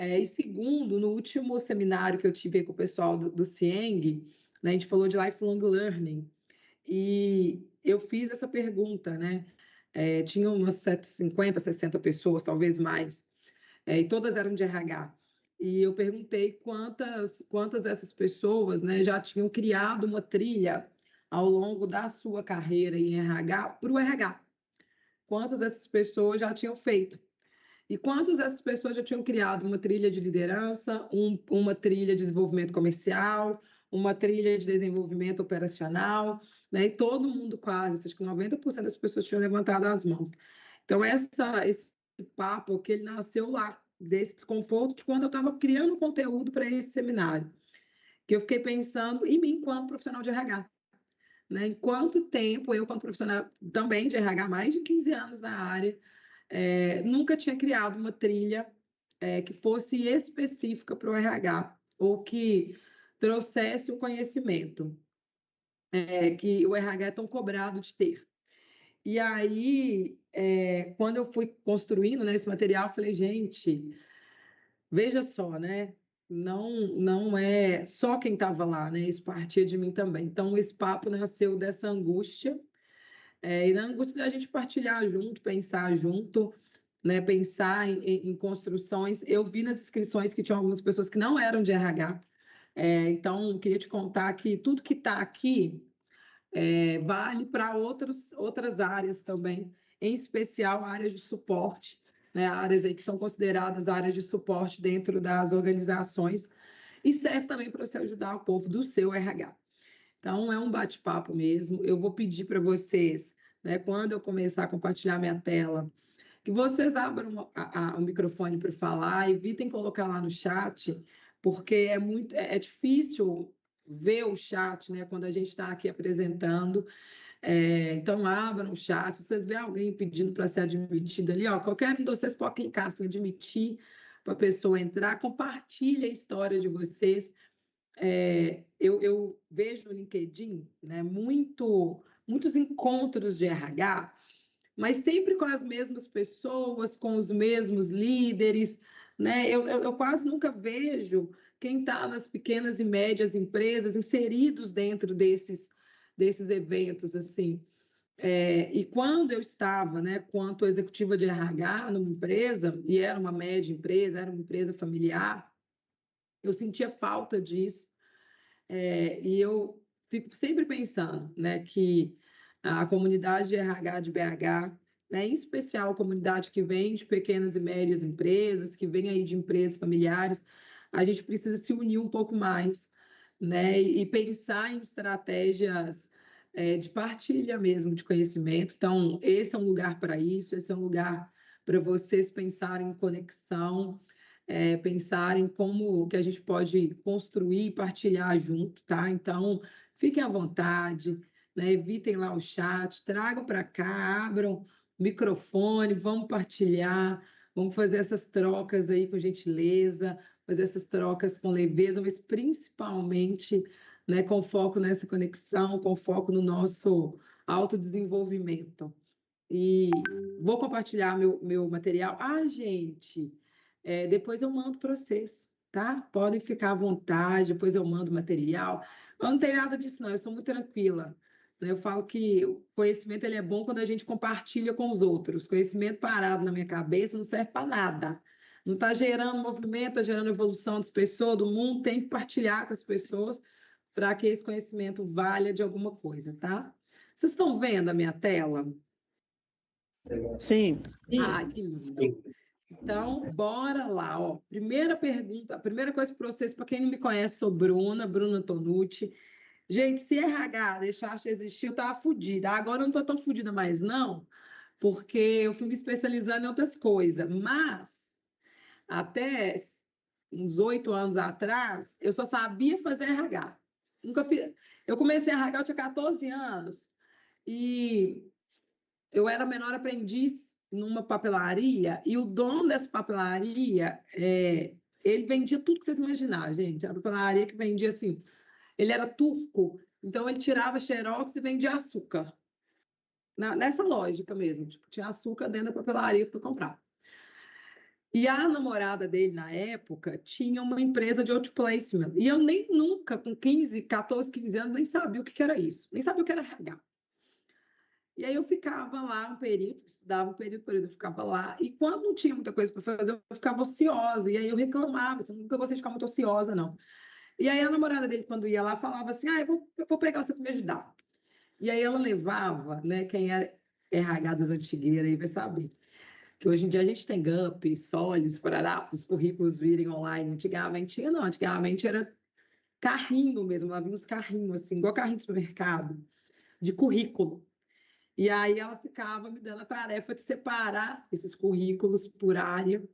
E segundo, no último seminário que eu tive com o pessoal do CIENG, né, a gente falou de lifelong learning, e eu fiz essa pergunta, né? Tinha umas 50, 60 pessoas, talvez mais, e todas eram de RH. E eu perguntei quantas dessas pessoas, né, já tinham criado uma trilha ao longo da sua carreira em RH para o RH. Quantas dessas pessoas já tinham feito? E quantas dessas pessoas já tinham criado uma trilha de liderança, uma trilha de desenvolvimento comercial, uma trilha de desenvolvimento operacional, né? E todo mundo quase, acho que 90% das pessoas tinham levantado as mãos. Então, esse papo que ele nasceu lá, desse desconforto de quando eu estava criando conteúdo para esse seminário, que eu fiquei pensando em mim enquanto profissional de RH. Né? Em quanto tempo eu, como profissional também de RH, mais de 15 anos na área, nunca tinha criado uma trilha que fosse específica para o RH, ou que trouxesse o conhecimento que o RH é tão cobrado de ter. E aí, quando eu fui construindo, né, esse material, eu falei, gente, veja só, né? Não é só quem estava lá, né? Isso partia de mim também. Então, esse papo nasceu dessa angústia, e na angústia da gente partilhar junto, pensar junto, né? Pensar em construções. Eu vi nas inscrições que tinham algumas pessoas que não eram de RH. Então, queria te contar que tudo que está aqui vale para outras áreas também, em especial áreas de suporte, né? Áreas aí que são consideradas áreas de suporte dentro das organizações, e serve também para você ajudar o povo do seu RH. Então, é um bate-papo mesmo. Eu vou pedir para vocês, né, quando eu começar a compartilhar minha tela, que vocês abram o microfone para falar, evitem colocar lá no chat, porque é difícil ver o chat, né, quando a gente está aqui apresentando. Então, abram o chat. Se vocês verem alguém pedindo para ser admitido ali, ó, qualquer um de vocês pode clicar assim, admitir para a pessoa entrar, compartilhe a história de vocês. Eu vejo no LinkedIn, né, muitos encontros de RH, mas sempre com as mesmas pessoas, com os mesmos líderes, né? Eu quase nunca vejo quem está nas pequenas e médias empresas inseridos dentro desses eventos, assim. E quando eu estava, né, quanto executiva de RH numa empresa, e era uma média empresa, era uma empresa familiar, eu sentia falta disso, e eu fico sempre pensando, né, que a comunidade de RH de BH, né, em especial a comunidade que vem de pequenas e médias empresas, que vem aí de empresas familiares, a gente precisa se unir um pouco mais, né, e pensar em estratégias de partilha mesmo de conhecimento. Então, esse é um lugar para isso, esse é um lugar para vocês pensarem em conexão, pensar em como que a gente pode construir e partilhar junto, tá? Então, fiquem à vontade, né? Evitem lá o chat, tragam para cá, abram o microfone, vamos partilhar, vamos fazer essas trocas aí com gentileza, fazer essas trocas com leveza, mas principalmente, né, com foco nessa conexão, com foco no nosso autodesenvolvimento. E vou compartilhar meu material. Gente, depois eu mando para vocês, tá? Podem ficar à vontade, depois eu mando material. Eu não tenho nada disso, não, eu sou muito tranquila. Né? Eu falo que o conhecimento ele é bom quando a gente compartilha com os outros. Conhecimento parado na minha cabeça não serve para nada. Não está gerando movimento, está gerando evolução das pessoas, do mundo, tem que partilhar com as pessoas para que esse conhecimento valha de alguma coisa, tá? Vocês estão vendo a minha tela? Sim. Que lindo. Então, bora lá, ó. Primeira pergunta, a primeira coisa para vocês, para quem não me conhece, sou Bruna Tonucci. Gente, se RH deixasse de existir, eu estava fodida. Agora eu não estou tão fodida mais, não, porque eu fui me especializando em outras coisas. Mas, até uns 8 anos atrás, eu só sabia fazer RH. Nunca fiz. Eu comecei a RH, eu tinha 14 anos, e eu era menor aprendiz numa papelaria, e o dono dessa papelaria, ele vendia tudo que vocês imaginarem, gente. Era uma papelaria que vendia assim, ele era turco, então ele tirava xerox e vendia açúcar. Nessa lógica mesmo, tipo, tinha açúcar dentro da papelaria para comprar. E a namorada dele, na época, tinha uma empresa de outplacement. E eu nem nunca, com 14, 15 anos, nem sabia o que era isso. Nem sabia o que era RH. E aí eu ficava lá um período, estudava um período, eu ficava lá. E quando não tinha muita coisa para fazer, eu ficava ociosa. E aí eu reclamava, assim, eu nunca gostei de ficar muito ociosa, não. E aí a namorada dele, quando ia lá, falava assim, eu vou pegar você para me ajudar. E aí ela levava, né, quem é RH das antigueiras aí vai saber, que hoje em dia a gente tem Gump, Solis, para os currículos virem online. Antigamente tinha, não, antigamente era carrinho mesmo, lá vinha uns carrinhos assim, igual carrinho de supermercado, de currículo. E aí ela ficava me dando a tarefa de separar esses currículos por área,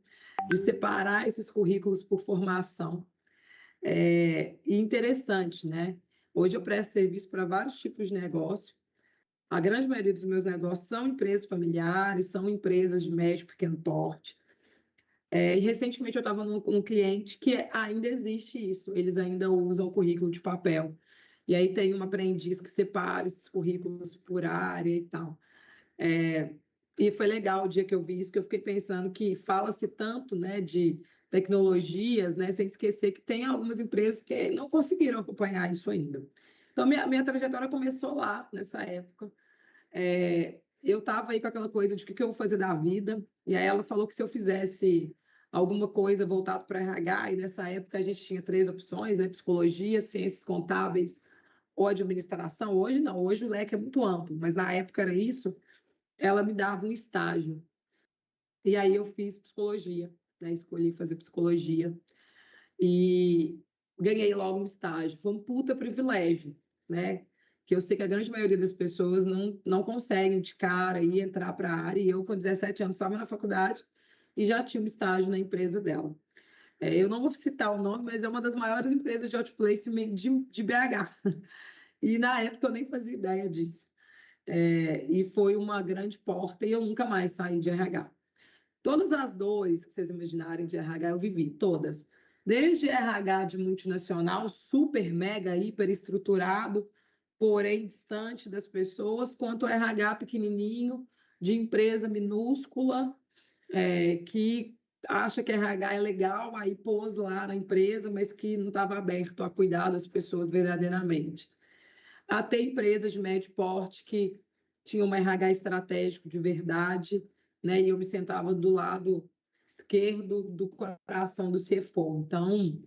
de separar esses currículos por formação. E interessante, né? Hoje eu presto serviço para vários tipos de negócio. A grande maioria dos meus negócios são empresas familiares, são empresas de médio e pequeno porte. E recentemente eu estava num cliente que ainda existe isso, eles ainda usam o currículo de papel. E aí tem uma aprendiz que separa esses currículos por área e tal. E foi legal o dia que eu vi isso, que eu fiquei pensando que fala-se tanto, né, de tecnologias, né, sem esquecer que tem algumas empresas que não conseguiram acompanhar isso ainda. Então, minha trajetória começou lá, nessa época. Eu estava aí com aquela coisa de o que eu vou fazer da vida, e aí ela falou que se eu fizesse alguma coisa voltada para RH, e nessa época a gente tinha 3 opções, né, psicologia, ciências contábeis ou administração. Hoje não, hoje o leque é muito amplo, mas na época era isso. Ela me dava um estágio. E aí eu fiz psicologia, né? Escolhi fazer psicologia e ganhei logo um estágio. Foi um puta privilégio, né? Que eu sei que a grande maioria das pessoas não conseguem de cara ir entrar para a área. E eu, com 17 anos, estava na faculdade e já tinha um estágio na empresa dela. Eu não vou citar o nome, mas é uma das maiores empresas de outplacement de BH. E na época eu nem fazia ideia disso. E foi uma grande porta e eu nunca mais saí de RH. Todas as dores que vocês imaginarem de RH eu vivi, todas. Desde RH de multinacional, super, mega, hiper estruturado, porém distante das pessoas, quanto RH pequenininho, de empresa minúscula, que acha que RH é legal, aí pôs lá na empresa, mas que não estava aberto a cuidar das pessoas verdadeiramente. Até empresas de médio porte que tinham um RH estratégico de verdade, né? E eu me sentava do lado esquerdo do coração do CFO. Então,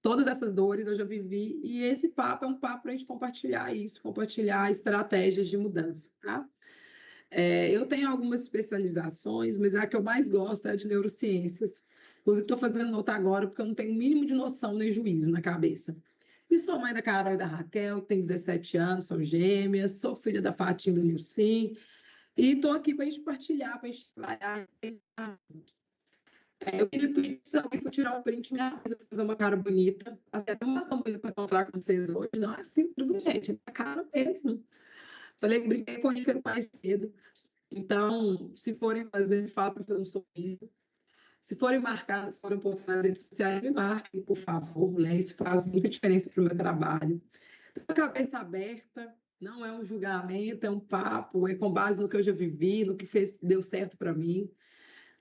todas essas dores eu já vivi, e esse papo é um papo para a gente compartilhar isso, compartilhar estratégias de mudança, tá? Eu tenho algumas especializações, mas a que eu mais gosto é a de neurociências. Inclusive, estou fazendo nota agora, porque eu não tenho o mínimo de noção nem juízo na cabeça. E sou mãe da Carol e da Raquel, que tem 17 anos, são gêmeas, sou filha da Fatinha e do Nilcim, e estou aqui para a gente partilhar, para a gente trabalhar. Eu queria pedir também para tirar um print minha casa, fazer uma cara bonita. Até uma tão bonita para encontrar com vocês hoje. Não é assim, gente, é cara mesmo. Falei que brinquei com ele mais cedo. Então, se forem fazer, me fala para fazer um sorriso. Se forem marcar, se forem postar nas redes sociais, me marquem, por favor, né? Isso faz muita diferença para o meu trabalho. A cabeça aberta, não é um julgamento, é um papo, é com base no que eu já vivi, no que deu certo para mim.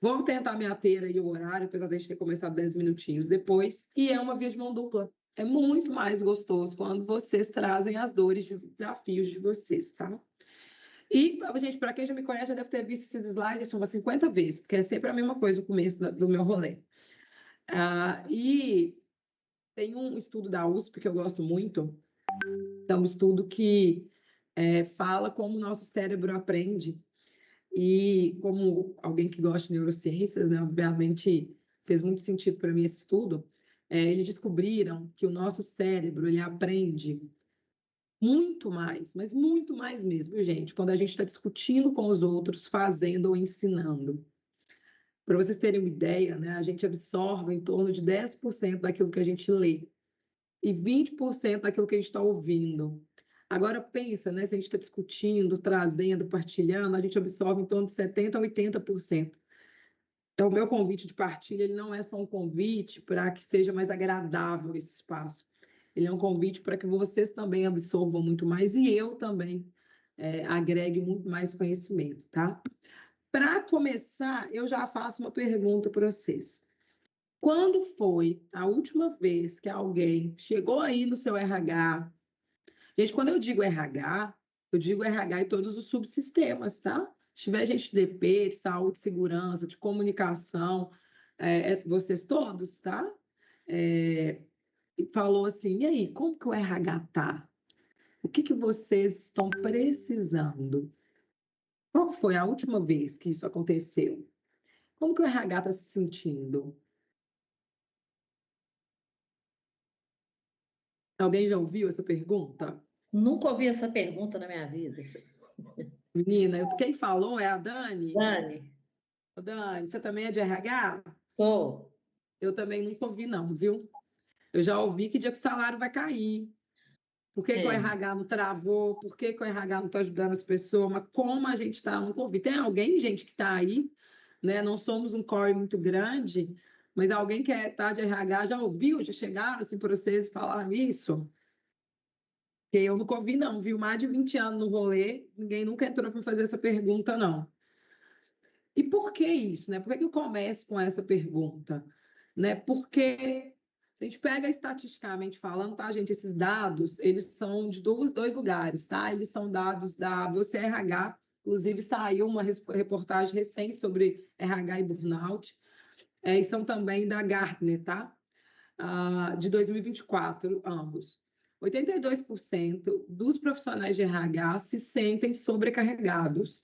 Vamos tentar me ater aí o horário, apesar de a gente ter começado 10 minutinhos depois, e é uma via de mão dupla. É muito mais gostoso quando vocês trazem as dores e desafios de vocês, tá? E, gente, para quem já me conhece, já deve ter visto esses slides umas 50 vezes, porque é sempre a mesma coisa no começo do meu rolê. E tem um estudo da USP que eu gosto muito, é um estudo que fala como o nosso cérebro aprende. E como alguém que gosta de neurociências, né, obviamente fez muito sentido para mim esse estudo. Eles descobriram que o nosso cérebro ele aprende muito mais, mas muito mais mesmo, gente, quando a gente está discutindo com os outros, fazendo ou ensinando. Para vocês terem uma ideia, né, a gente absorve em torno de 10% daquilo que a gente lê e 20% daquilo que a gente está ouvindo. Agora pensa, né, se a gente está discutindo, trazendo, partilhando, a gente absorve em torno de 70% a 80%. Então, o meu convite de partilha ele não é só um convite para que seja mais agradável esse espaço. Ele é um convite para que vocês também absorvam muito mais e eu também agregue muito mais conhecimento, tá? Para começar, eu já faço uma pergunta para vocês. Quando foi a última vez que alguém chegou aí no seu RH? Gente, quando eu digo RH, eu digo RH e todos os subsistemas, tá? Se tiver gente de DP, de saúde, segurança, de comunicação, vocês todos, tá? E falou assim, e aí, como que o RH tá? O que que vocês estão precisando? Qual foi a última vez que isso aconteceu? Como que o RH está se sentindo? Alguém já ouviu essa pergunta? Nunca ouvi essa pergunta na minha vida. Menina, quem falou é a Dani. Dani, Ô, Dani, você também é de RH? sou. Eu também nunca ouvi, não, viu? Eu já ouvi que dia que o salário vai cair. Por que que o É. RH não travou? Por que que o RH não está ajudando as pessoas? Mas como a gente está? Nunca ouvi. Tem alguém, gente, que está aí, né? Não somos um core muito grande, mas alguém que está de RH já ouviu, já chegaram assim para vocês e falaram isso? Porque eu nunca ouvi, não, viu? Mais de 20 anos no rolê, ninguém nunca entrou para fazer essa pergunta, não. E por que isso, né? Por que que eu começo com essa pergunta? Né? Porque se a gente pega estatisticamente falando, tá, gente? Esses dados, eles são de dois lugares, tá? Eles são dados da VCRH, inclusive saiu uma reportagem recente sobre RH e burnout, e são também da Gartner, tá? De 2024, ambos. 82% dos profissionais de RH se sentem sobrecarregados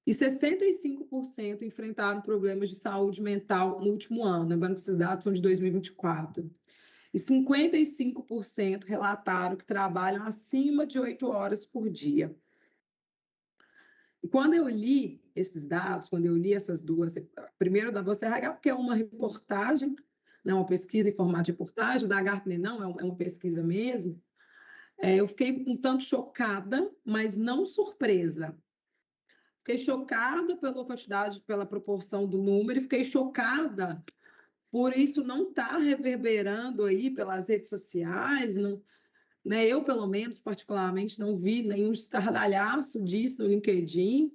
e 65% enfrentaram problemas de saúde mental no último ano, lembrando que esses dados são de 2024. E 55% relataram que trabalham acima de 8 horas por dia. E quando eu li esses dados, quando eu li essas duas, primeiro da Você RH, porque é uma reportagem, não é uma pesquisa em formato de reportagem, o da Gartner não, é uma pesquisa mesmo, eu fiquei um tanto chocada, mas não surpresa. Fiquei chocada pela quantidade, pela proporção do número, e fiquei chocada por isso não estar reverberando aí pelas redes sociais, não, né? Eu, pelo menos, particularmente, não vi nenhum estardalhaço disso no LinkedIn,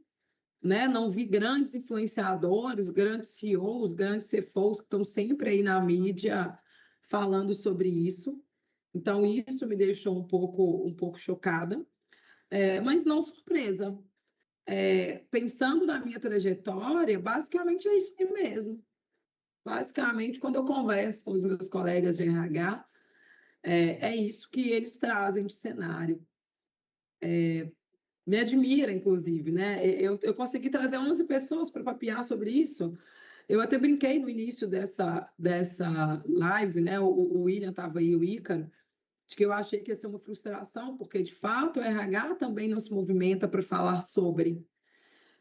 né? Não vi grandes influenciadores, grandes CEOs, grandes CFOs que estão sempre aí na mídia falando sobre isso. Então, isso me deixou um pouco chocada, mas não surpresa. Pensando na minha trajetória, basicamente é isso mesmo. Basicamente, quando eu converso com os meus colegas de RH, é isso que eles trazem de cenário. Me admira, inclusive, né? Eu consegui trazer 11 pessoas para papear sobre isso. Eu até brinquei no início dessa live, né? O William estava aí, o Ícaro, de que eu achei que ia ser uma frustração, porque, de fato, o RH também não se movimenta para falar sobre,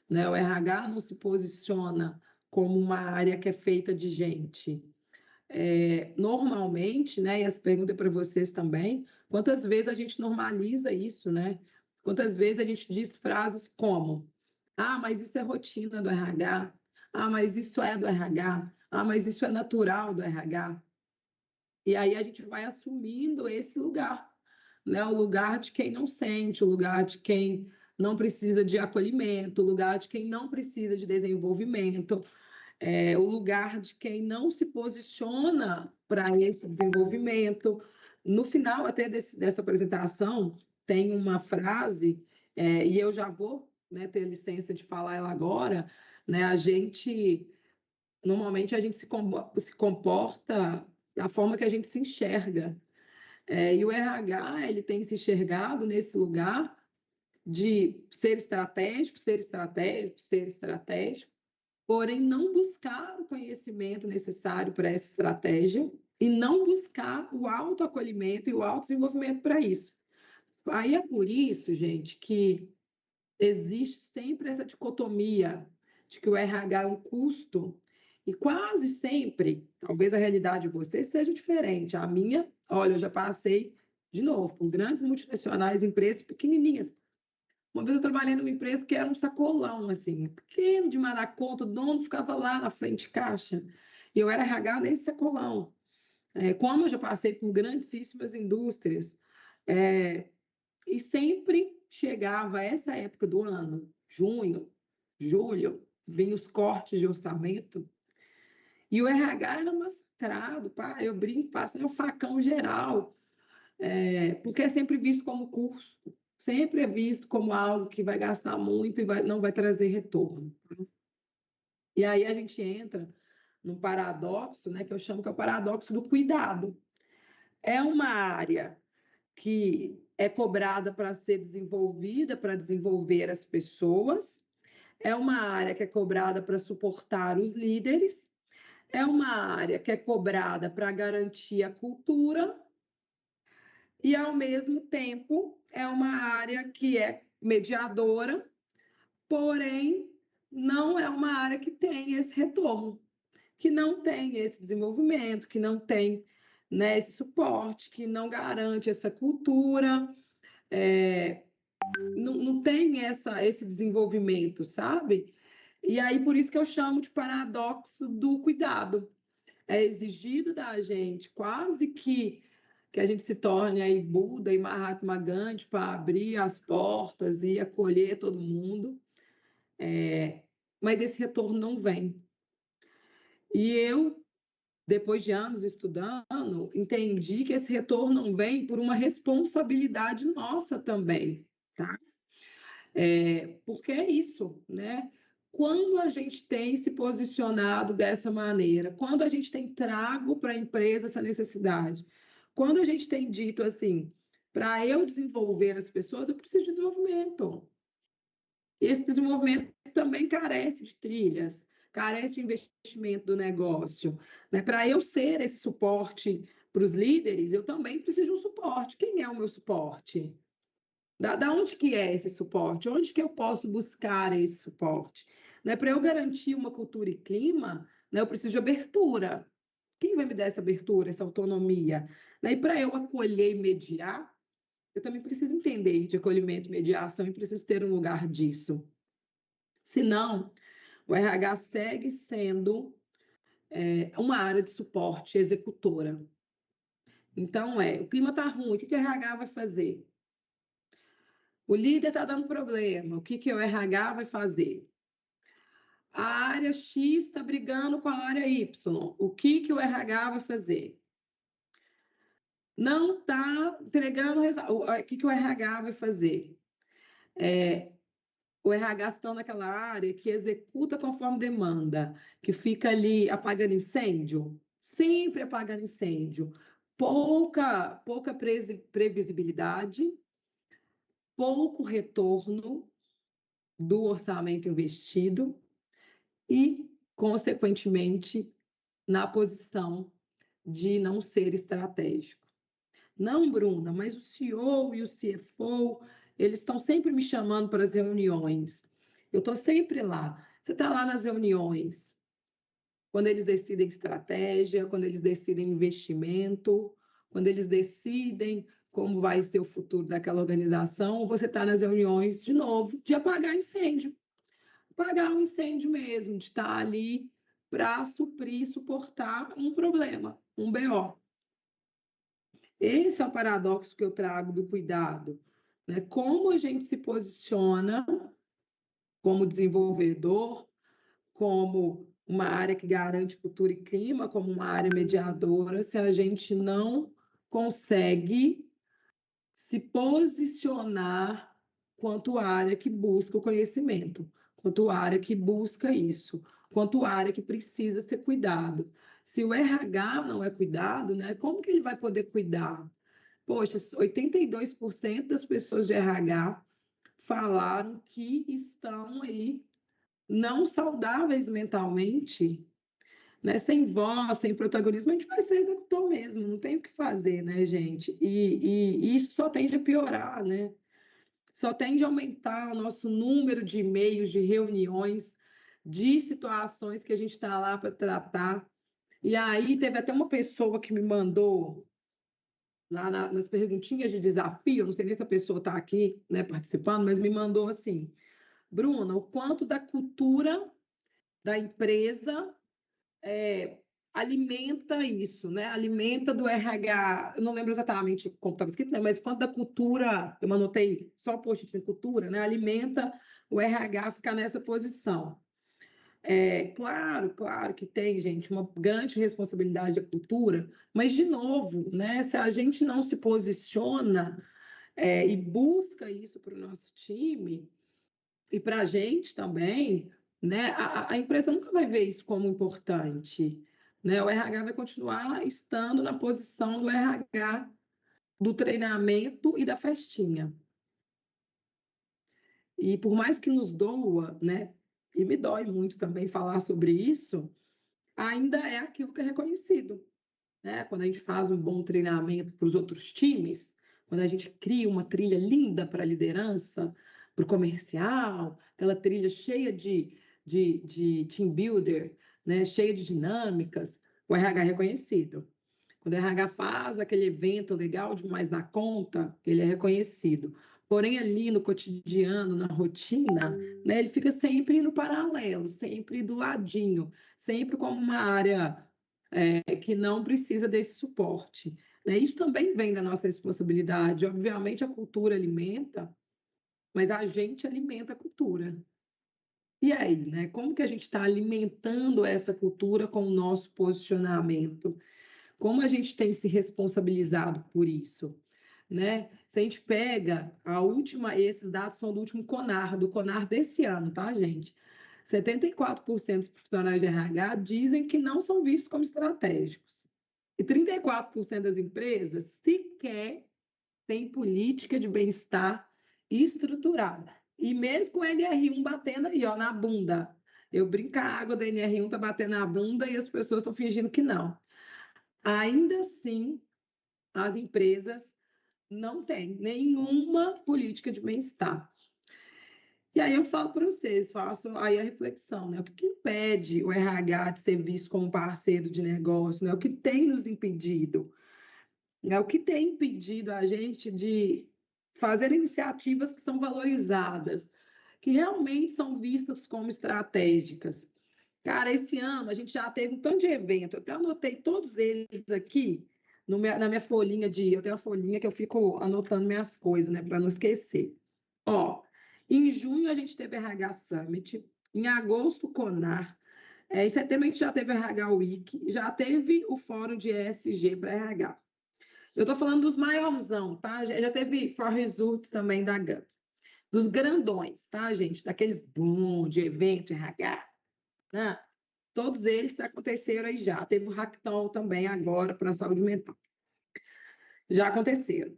né? O RH não se posiciona como uma área que é feita de gente. Normalmente, né, e essa pergunta é para vocês também, quantas vezes a gente normaliza isso, né? Quantas vezes a gente diz frases como: ah, mas isso é rotina do RH, ah, mas isso é do RH, ah, mas isso é natural do RH. E aí a gente vai assumindo esse lugar, né? O lugar de quem não sente, o lugar de quem não precisa de acolhimento, o lugar de quem não precisa de desenvolvimento, o lugar de quem não se posiciona para esse desenvolvimento. No final até dessa apresentação, tem uma frase, e eu já vou, né, ter licença de falar ela agora, né, normalmente a gente se comporta da forma que a gente se enxerga, e o RH, ele tem se enxergado nesse lugar de ser estratégico, ser estratégico, ser estratégico, porém não buscar o conhecimento necessário para essa estratégia e não buscar o autoacolhimento e o autodesenvolvimento para isso. Aí é por isso, gente, que existe sempre essa dicotomia de que o RH é um custo e quase sempre, talvez a realidade de vocês seja diferente. A minha, olha, eu já passei de novo por grandes multinacionais, empresas pequenininhas. Uma vez eu trabalhei numa empresa que era um sacolão, assim, pequeno de dar conta, o dono ficava lá na frente de caixa, e eu era RH nesse sacolão. Como eu já passei por grandíssimas indústrias, e sempre chegava essa época do ano, junho, julho, vinham os cortes de orçamento, E o RH era massacrado, pá, eu brinco, passa o facão geral, porque é sempre visto como custo, sempre é visto como algo que vai gastar muito e não vai trazer retorno. E aí a gente entra num paradoxo, né, que eu chamo que é o paradoxo do cuidado. É uma área que é cobrada para ser desenvolvida, para desenvolver as pessoas, é uma área que é cobrada para suportar os líderes, é uma área que é cobrada para garantir a cultura, e, ao mesmo tempo, é uma área que é mediadora, porém, não é uma área que tem esse retorno, que não tem esse desenvolvimento, que não tem, né, esse suporte, que não garante essa cultura, não tem esse desenvolvimento, sabe? E aí, por isso que eu chamo de paradoxo do cuidado. É exigido da gente quase que a gente se torne aí Buda e Mahatma Gandhi para abrir as portas e acolher todo mundo, mas esse retorno não vem. E eu, depois de anos estudando, entendi que esse retorno não vem por uma responsabilidade nossa também, tá? Porque é isso, né? Quando a gente tem se posicionado dessa maneira, quando a gente tem trago para a empresa essa necessidade, quando a gente tem dito assim, para eu desenvolver as pessoas, eu preciso de desenvolvimento. Esse desenvolvimento também carece de trilhas, carece de investimento do negócio, né? Para eu ser esse suporte para os líderes, eu também preciso de um suporte. Quem é o meu suporte? Da onde que é esse suporte? Onde que eu posso buscar esse suporte? Né? Para eu garantir uma cultura e clima, né, eu preciso de abertura. Quem vai me dar essa abertura, essa autonomia? Né? E para eu acolher e mediar, eu também preciso entender de acolhimento e mediação e preciso ter um lugar disso. Senão, o RH segue sendo uma área de suporte executora. Então, o clima está ruim, o que o RH vai fazer? O líder está dando problema, o que o RH vai fazer? A área X está brigando com a área Y, o que o RH vai fazer? Não está entregando o que o RH vai fazer? O RH se torna aquela área que executa conforme demanda, que fica ali apagando incêndio, sempre apagando incêndio, pouca previsibilidade, pouco retorno do orçamento investido e, consequentemente, na posição de não ser estratégico. Não, Bruna, mas o CEO e o CFO, eles estão sempre me chamando para as reuniões. Eu estou sempre lá. Você está lá nas reuniões, quando eles decidem estratégia, quando eles decidem investimento, quando eles decidem como vai ser o futuro daquela organização, você está nas reuniões, de novo, de apagar incêndio. Apagar um incêndio mesmo, de estar ali para suprir, suportar um problema, um BO. Esse é o paradoxo que eu trago do cuidado, né? Como a gente se posiciona como desenvolvedor, como uma área que garante cultura e clima, como uma área mediadora, se a gente não consegue se posicionar quanto área que busca o conhecimento, quanto área que busca isso, quanto área que precisa ser cuidado. Se o RH não é cuidado, né, como que ele vai poder cuidar? Poxa, 82% das pessoas de RH falaram que estão aí não saudáveis mentalmente, né? Sem voz, sem protagonismo, a gente vai ser executor mesmo, não tem o que fazer, né, gente? E isso só tende a piorar, né? Só tende a aumentar o nosso número de e-mails, de reuniões, de situações que a gente está lá para tratar. E aí teve até uma pessoa que me mandou lá nas perguntinhas de desafio, não sei nem se a pessoa está aqui, né, participando, mas me mandou assim, Bruna, o quanto da cultura da empresa alimenta isso, né? Alimenta do RH, eu não lembro exatamente como estava escrito, né? Mas quanto da cultura, eu anotei só o post de cultura, né? Alimenta o RH ficar nessa posição. Claro que tem, gente, uma grande responsabilidade da cultura, mas, de novo, né, se a gente não se posiciona e busca isso para o nosso time e para a gente também, né, a empresa nunca vai ver isso como importante. Né? O RH vai continuar estando na posição do RH, do treinamento e da festinha. E por mais que nos doa, né, e me dói muito também falar sobre isso, ainda é aquilo que é reconhecido. Né? Quando a gente faz um bom treinamento para os outros times, quando a gente cria uma trilha linda para a liderança, para o comercial, aquela trilha cheia de team builder, né? Cheia de dinâmicas, o RH é reconhecido. Quando o RH faz aquele evento legal demais na conta, ele é reconhecido. Porém, ali no cotidiano, na rotina, né, ele fica sempre no paralelo, sempre do ladinho, sempre como uma área que não precisa desse suporte. Né? Isso também vem da nossa responsabilidade. Obviamente, a cultura alimenta, mas a gente alimenta a cultura. E aí, né? Como que a gente está alimentando essa cultura com o nosso posicionamento? Como a gente tem se responsabilizado por isso? Né? Se a gente pega esses dados são do último CONAR, do CONAR desse ano, tá, gente? 74% dos profissionais de RH dizem que não são vistos como estratégicos. E 34% das empresas sequer têm política de bem-estar estruturada. E mesmo com o NR1 batendo aí, ó, na bunda. Eu brinco, a água da NR1 está batendo na bunda e as pessoas estão fingindo que não. Ainda assim, as empresas não têm nenhuma política de bem-estar. E aí eu falo para vocês, faço aí a reflexão, né? O que impede o RH de ser visto como parceiro de negócio, né? O que tem nos impedido? Né? O que tem impedido a gente de fazer iniciativas que são valorizadas, que realmente são vistas como estratégicas? Cara, esse ano a gente já teve um tanto de evento, eu até anotei todos eles aqui na minha folhinha eu tenho uma folhinha que eu fico anotando minhas coisas, né, para não esquecer. Ó, em junho a gente teve RH Summit, em agosto CONAR, em setembro a gente já teve RH Week, já teve o fórum de ESG para RH. Eu estou falando dos maiorzão, tá? Já teve For Results também da GAN. Dos grandões, tá, gente? Daqueles boom de evento, RH, né? Todos eles aconteceram aí já. Teve o Hackathon também agora para a saúde mental. Já aconteceram.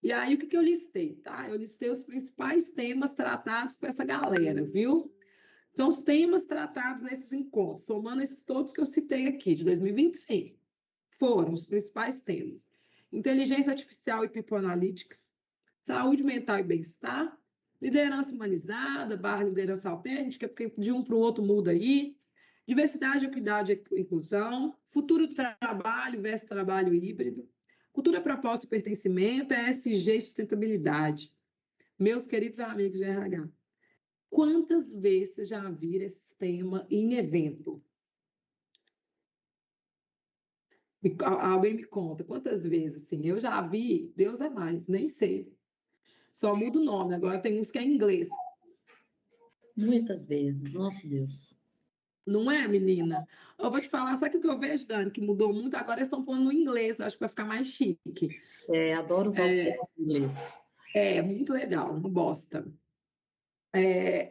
E aí, o que eu listei, tá? Eu listei os principais temas tratados por essa galera, viu? Então, os temas tratados nesses encontros, somando esses todos que eu citei aqui, de 2025, foram os principais temas: inteligência artificial e people analytics, saúde mental e bem-estar, liderança humanizada, liderança autêntica, porque de um para o outro muda aí, diversidade, equidade e inclusão, futuro do trabalho versus trabalho híbrido, cultura, propósito e pertencimento, ESG e sustentabilidade. Meus queridos amigos de RH, quantas vezes vocês já viram esse tema em evento? Alguém me conta, quantas vezes? Assim, eu já vi, Deus é mais, nem sei. Só muda o nome, agora tem uns que é em inglês. Muitas vezes, nossa Deus. Não é, menina? Eu vou te falar, sabe o que eu vejo, Dani, que mudou muito? Agora eles estão pondo no inglês, acho que vai ficar mais chique. Adoro usar os termos em inglês. Muito legal, não bosta.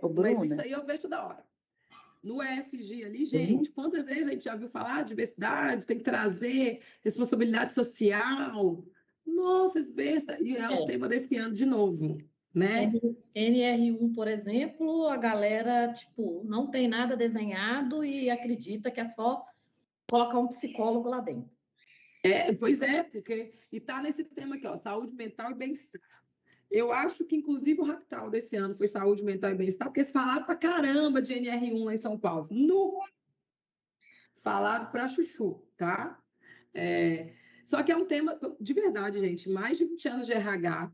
Ô, Mas Bruna, isso aí eu vejo da hora. No ESG ali, gente, quantas vezes a gente já viu falar de diversidade, tem que trazer responsabilidade social? Nossa, esse besta. E é os temas desse ano de novo, né? NR1, por exemplo, a galera, tipo, não tem nada desenhado e acredita que é só colocar um psicólogo lá dentro. Pois é, porque... E tá nesse tema aqui, ó, saúde mental e bem-estar. Eu acho que, inclusive, o Ractal desse ano foi saúde mental e bem-estar, porque eles falaram pra caramba de NR1 lá em São Paulo. Falaram pra chuchu, tá? Só que é um tema, de verdade, gente, mais de 20 anos de RH,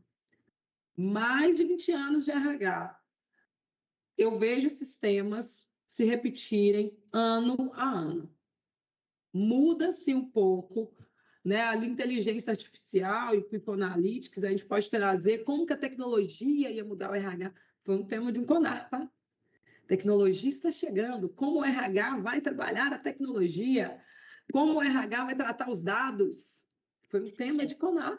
mais de 20 anos de RH, eu vejo esses temas se repetirem ano a ano. Muda-se um pouco, né? A inteligência artificial e o People Analytics, a gente pode trazer como que a tecnologia ia mudar o RH. Foi um tema de um CONAR, tá? Tecnologia está chegando. Como o RH vai trabalhar a tecnologia? Como o RH vai tratar os dados? Foi um tema de Conar.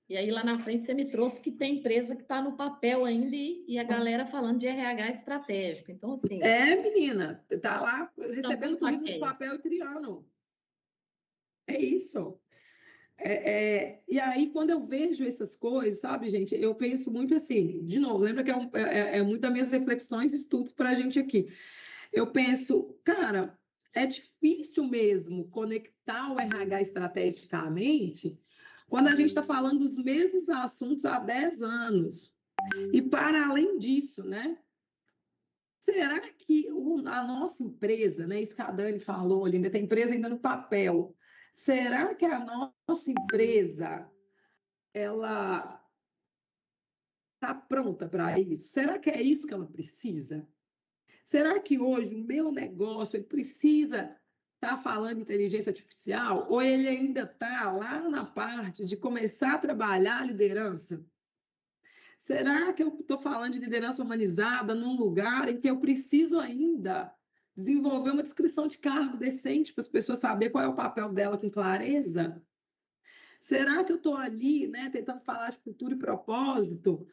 E aí, lá na frente, você me trouxe que tem empresa que está no papel ainda e a galera falando de RH estratégico. Então, assim... menina, está lá recebendo currículo de papel e triando. É isso. E aí, quando eu vejo essas coisas, sabe, gente, eu penso muito assim, de novo, lembra que é muito das minhas reflexões e estudos para a gente aqui. Eu penso, cara, é difícil mesmo conectar o RH estrategicamente quando a gente está falando dos mesmos assuntos há 10 anos. E para além disso, né? Será que a nossa empresa, né? Isso que a Dani falou, ainda tem empresa ainda no papel. Será que a nossa empresa ela está pronta para isso? Será que é isso que ela precisa? Será que hoje o meu negócio ele precisa estar falando de inteligência artificial ou ele ainda está lá na parte de começar a trabalhar a liderança? Será que eu estou falando de liderança humanizada num lugar em que eu preciso ainda desenvolver uma descrição de cargo decente para as pessoas saberem qual é o papel dela com clareza? Será que eu estou ali, né, tentando falar de cultura e propósito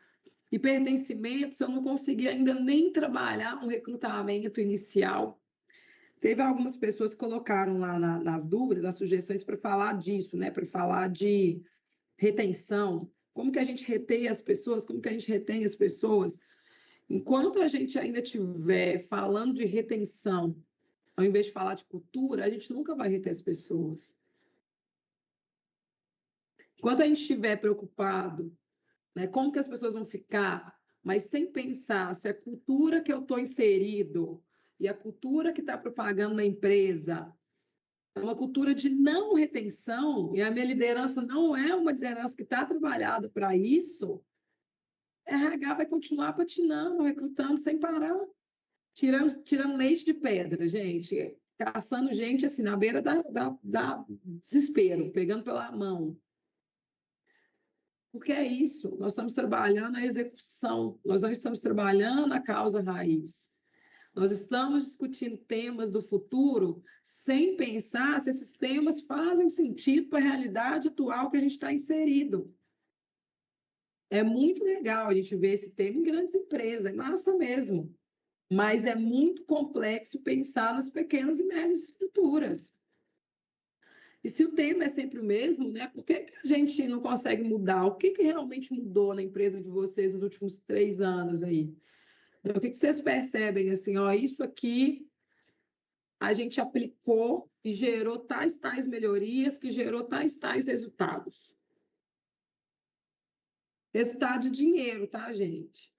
e pertencimento se eu não conseguir ainda nem trabalhar um recrutamento inicial? Teve algumas pessoas que colocaram lá nas dúvidas, nas sugestões para falar disso, né, para falar de retenção. Como que a gente retém as pessoas? Como que a gente retém as pessoas? Enquanto a gente ainda estiver falando de retenção, ao invés de falar de cultura, a gente nunca vai reter as pessoas. Enquanto a gente estiver preocupado, né, como que as pessoas vão ficar, mas sem pensar se a cultura que eu estou inserido e a cultura que está propagando na empresa é uma cultura de não retenção, e a minha liderança não é uma liderança que está trabalhada para isso, RH vai continuar patinando, recrutando sem parar, tirando leite de pedra, gente, caçando gente assim na beira da desespero, pegando pela mão. Porque é isso, nós estamos trabalhando a execução, nós não estamos trabalhando a causa raiz. Nós estamos discutindo temas do futuro sem pensar se esses temas fazem sentido para a realidade atual que a gente está inserido. É muito legal a gente ver esse tema em grandes empresas, é massa mesmo. Mas é muito complexo pensar nas pequenas e médias estruturas. E se o tema é sempre o mesmo, né, por que a gente não consegue mudar? O que realmente mudou na empresa de vocês nos últimos 3 anos aí? O que vocês percebem assim, ó, isso aqui a gente aplicou e gerou tais melhorias, que gerou tais resultados. Resultado de dinheiro, tá, gente?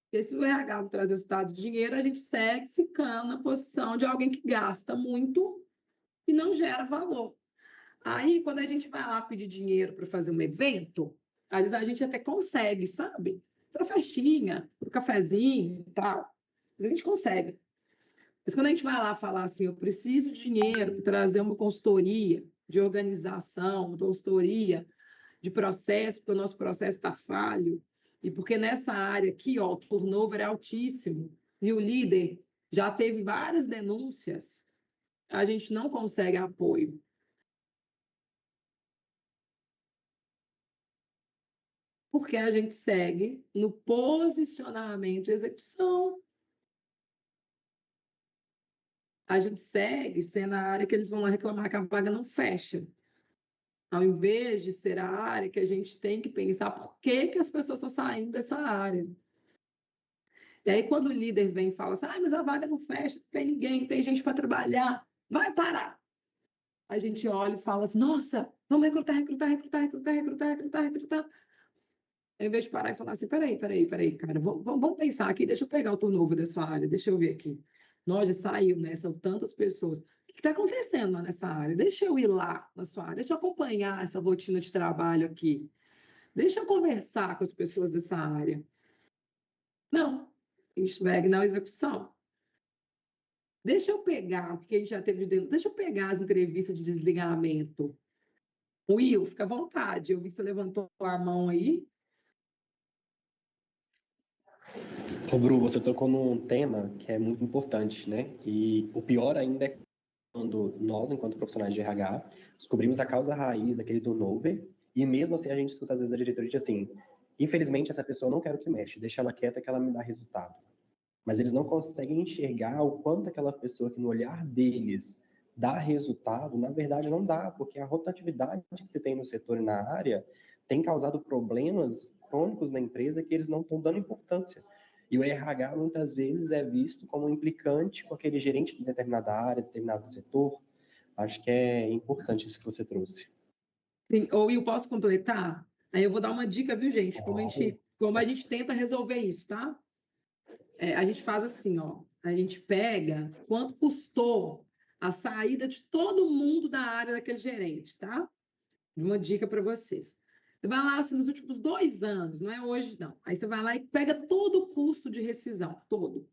Porque se o RH não traz resultado de dinheiro, a gente segue ficando na posição de alguém que gasta muito e não gera valor. Aí, quando a gente vai lá pedir dinheiro para fazer um evento, às vezes a gente até consegue, sabe? Para festinha, para o cafezinho e tal. A gente consegue. Mas quando a gente vai lá falar assim, eu preciso de dinheiro para trazer uma consultoria de organização, uma consultoria de processo, porque o nosso processo está falho, e porque nessa área aqui, ó, o turnover é altíssimo, e o líder já teve várias denúncias, a gente não consegue apoio. Porque a gente segue no posicionamento de execução. A gente segue sendo a área que eles vão lá reclamar que a vaga não fecha. Ao invés de ser a área que a gente tem que pensar por que as pessoas estão saindo dessa área. E aí, quando o líder vem e fala assim, mas a vaga não fecha, não tem ninguém, tem gente para trabalhar, vai parar. A gente olha e fala assim, nossa, vamos recrutar, recrutar, recrutar, recrutar, recrutar, recrutar, recrutar. Ao invés de parar e falar assim, peraí, cara, vamos pensar aqui, deixa eu pegar o turnover da sua área, deixa eu ver aqui. Nós já saiu, né? São tantas pessoas. O que está acontecendo lá nessa área? Deixa eu ir lá na sua área, deixa eu acompanhar essa rotina de trabalho aqui. Deixa eu conversar com as pessoas dessa área. Não, enxergue na execução. Deixa eu pegar, porque a gente já teve de dentro, deixa eu pegar as entrevistas de desligamento. Will, fica à vontade. Eu vi que você levantou a mão aí. Ô, Bru, você tocou num tema que é muito importante, né? E o pior ainda é quando nós, enquanto profissionais de RH, descobrimos a causa raiz daquele turnover e mesmo assim a gente escuta às vezes a diretoria diz assim, infelizmente essa pessoa não quero que mexe, deixa ela quieta que ela me dá resultado. Mas eles não conseguem enxergar o quanto aquela pessoa que no olhar deles dá resultado, na verdade não dá, porque a rotatividade que se tem no setor e na área tem causado problemas crônicos na empresa que eles não estão dando importância. E o RH muitas vezes é visto como implicante com aquele gerente de determinada área, determinado setor. Acho que é importante isso que você trouxe. Sim, ou eu posso completar? Aí eu vou dar uma dica, viu, gente? Como a gente tenta resolver isso, tá? A gente faz assim, ó. A gente pega quanto custou a saída de todo mundo da área daquele gerente, tá? Uma dica para vocês. Você vai lá, assim, nos últimos 2 anos, não é hoje, não. Aí você vai lá e pega todo o custo de rescisão, todo.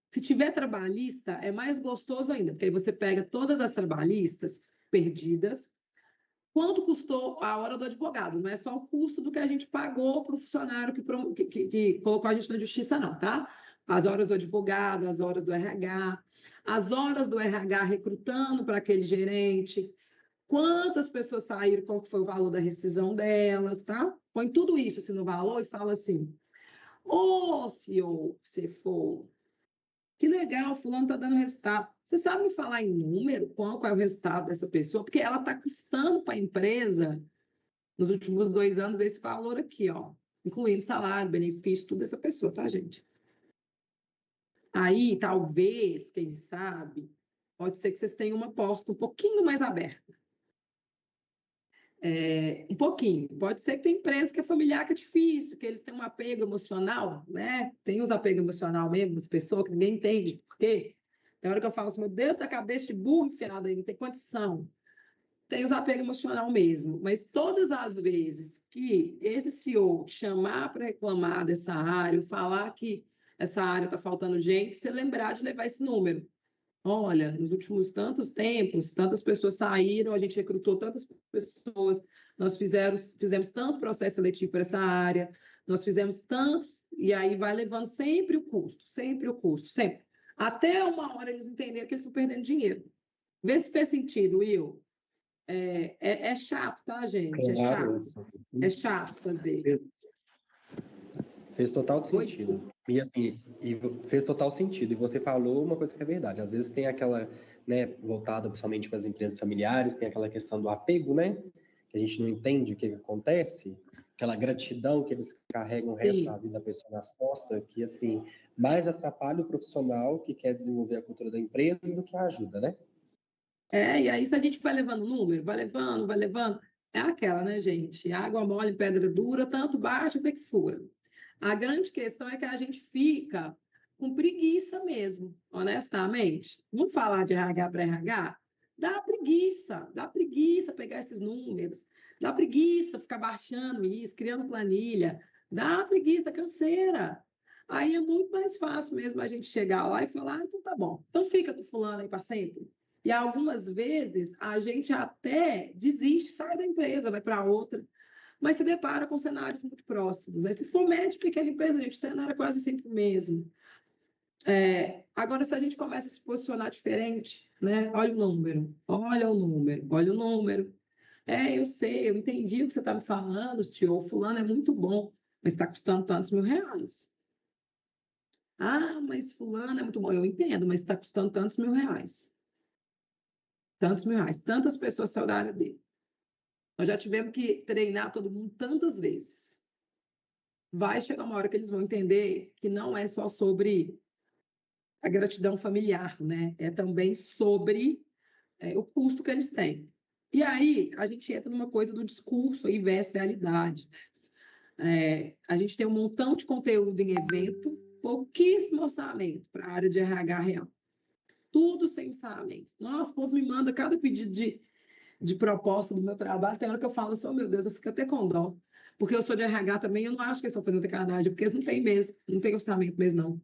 Se tiver trabalhista, é mais gostoso ainda, porque aí você pega todas as trabalhistas perdidas. Quanto custou a hora do advogado? Não é só o custo do que a gente pagou para o funcionário que colocou a gente na justiça, não, tá? As horas do advogado, as horas do RH, as horas do RH recrutando para aquele gerente, quantas pessoas saíram, qual foi o valor da rescisão delas, tá? Põe tudo isso assim, no valor e fala assim: ô, CEO, se for, que legal, fulano está dando resultado. Você sabe me falar em número qual é o resultado dessa pessoa? Porque ela está custando para a empresa, nos últimos 2 anos, esse valor aqui, ó, incluindo salário, benefício, tudo dessa pessoa, tá, gente? Aí, talvez, quem sabe, pode ser que vocês tenham uma porta um pouquinho mais aberta. Um pouquinho. Pode ser que tem empresa que é familiar, que é difícil, que eles têm um apego emocional, né? Tem os apegos emocional mesmo, as pessoas que ninguém entende por quê. Tem hora que eu falo assim, meu Deus, da cabeça de burro enfiado aí, não tem condição. Tem os apegos emocional mesmo, mas todas as vezes que esse CEO te chamar para reclamar dessa área, falar que essa área está faltando gente, você lembrar de levar esse número. Olha, nos últimos tantos tempos, tantas pessoas saíram, a gente recrutou tantas pessoas, nós fizemos tanto processo seletivo para essa área, nós fizemos tantos, e aí vai levando sempre o custo, sempre. Até uma hora eles entenderem que eles estão perdendo dinheiro. Vê se fez sentido, Will. É chato, tá, gente? É Claro, chato. É chato fazer. Fez total sentido. E assim, fez total sentido. E você falou uma coisa que é verdade. Às vezes tem aquela, né, voltada principalmente para as empresas familiares, tem aquela questão do apego, né? Que a gente não entende o que acontece, aquela gratidão que eles carregam o resto da vida da pessoa nas costas, que assim, mais atrapalha o profissional que quer desenvolver a cultura da empresa do que ajuda, né? E aí se a gente vai levando número, vai levando, é aquela, né, gente? Água mole em pedra dura, tanto bate até que fura. A grande questão é que a gente fica com preguiça mesmo, honestamente. Vamos falar de RH para RH? Dá preguiça pegar esses números, dá preguiça ficar baixando isso, criando planilha, dá preguiça, canseira. Aí é muito mais fácil mesmo a gente chegar lá e falar, então tá bom, então fica com fulano aí para sempre. E algumas vezes a gente até desiste, sai da empresa, vai para outra, mas se depara com cenários muito próximos. Né? Se for médio, pequena empresa, gente, o cenário é quase sempre o mesmo. Agora, se a gente começa a se posicionar diferente, né? Olha o número, olha o número, olha o número. Eu sei, eu entendi o que você está me falando, senhor, fulano é muito bom, mas está custando tantos mil reais. Ah, mas fulano é muito bom, eu entendo, mas está custando tantos mil reais. Tantos mil reais, tantas pessoas saíram da área dele. Nós já tivemos que treinar todo mundo tantas vezes. Vai chegar uma hora que eles vão entender que não é só sobre a gratidão familiar, né? É também sobre o custo que eles têm. E aí a gente entra numa coisa do discurso aí versus realidade. A gente tem um montão de conteúdo em evento, pouquíssimo orçamento para a área de RH real. Tudo sem orçamento. Nossa, o povo me manda cada pedido de proposta do meu trabalho, tem hora que eu falo assim, oh, meu Deus, eu fico até com dó. Porque eu sou de RH também, eu não acho que eles estão fazendo sacanagem, porque eles não têm mesmo, não tem orçamento mesmo, não.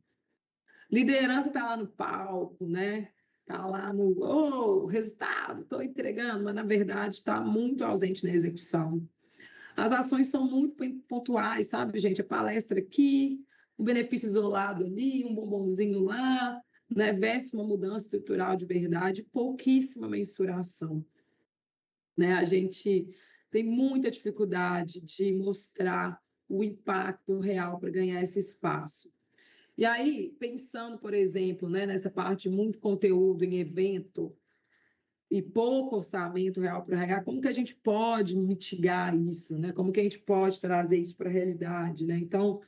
Liderança está lá no palco, né? Está lá no resultado, estou entregando, mas na verdade está muito ausente na execução. As ações são muito pontuais, sabe, gente? A palestra aqui, um benefício isolado ali, um bombonzinho lá, né, versus uma mudança estrutural de verdade, pouquíssima mensuração. Né? A gente tem muita dificuldade de mostrar o impacto real para ganhar esse espaço. E aí, pensando, por exemplo, né, nessa parte de muito conteúdo em evento e pouco orçamento real para RH, como que a gente pode mitigar isso, né? Como que a gente pode trazer isso para a realidade, né? Então,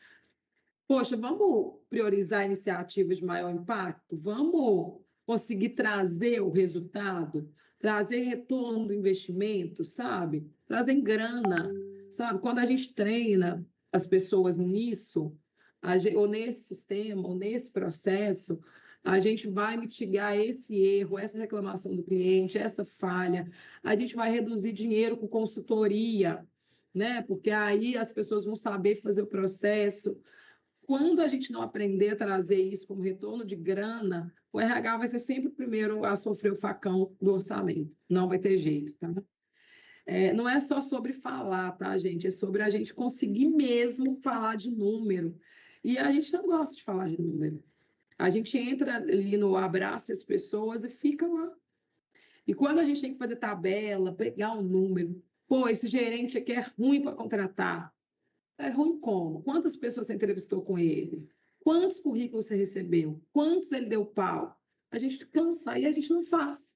poxa, vamos priorizar iniciativas de maior impacto? Vamos conseguir trazer o resultado, trazer retorno do investimento, sabe? Trazer grana, sabe? Quando a gente treina as pessoas nisso, ou nesse sistema, ou nesse processo, a gente vai mitigar esse erro, essa reclamação do cliente, essa falha, a gente vai reduzir dinheiro com consultoria, né? Porque aí as pessoas vão saber fazer o processo. Quando a gente não aprender a trazer isso como retorno de grana, o RH vai ser sempre o primeiro a sofrer o facão do orçamento. Não vai ter jeito, tá? Não é só sobre falar, tá, gente? É sobre a gente conseguir mesmo falar de número. E a gente não gosta de falar de número. A gente entra ali no abraço as pessoas e fica lá. E quando a gente tem que fazer tabela, pegar um número, pô, esse gerente aqui é ruim para contratar. É ruim como? Quantas pessoas você entrevistou com ele? Quantos currículos você recebeu? Quantos ele deu pau? A gente cansa e a gente não faz.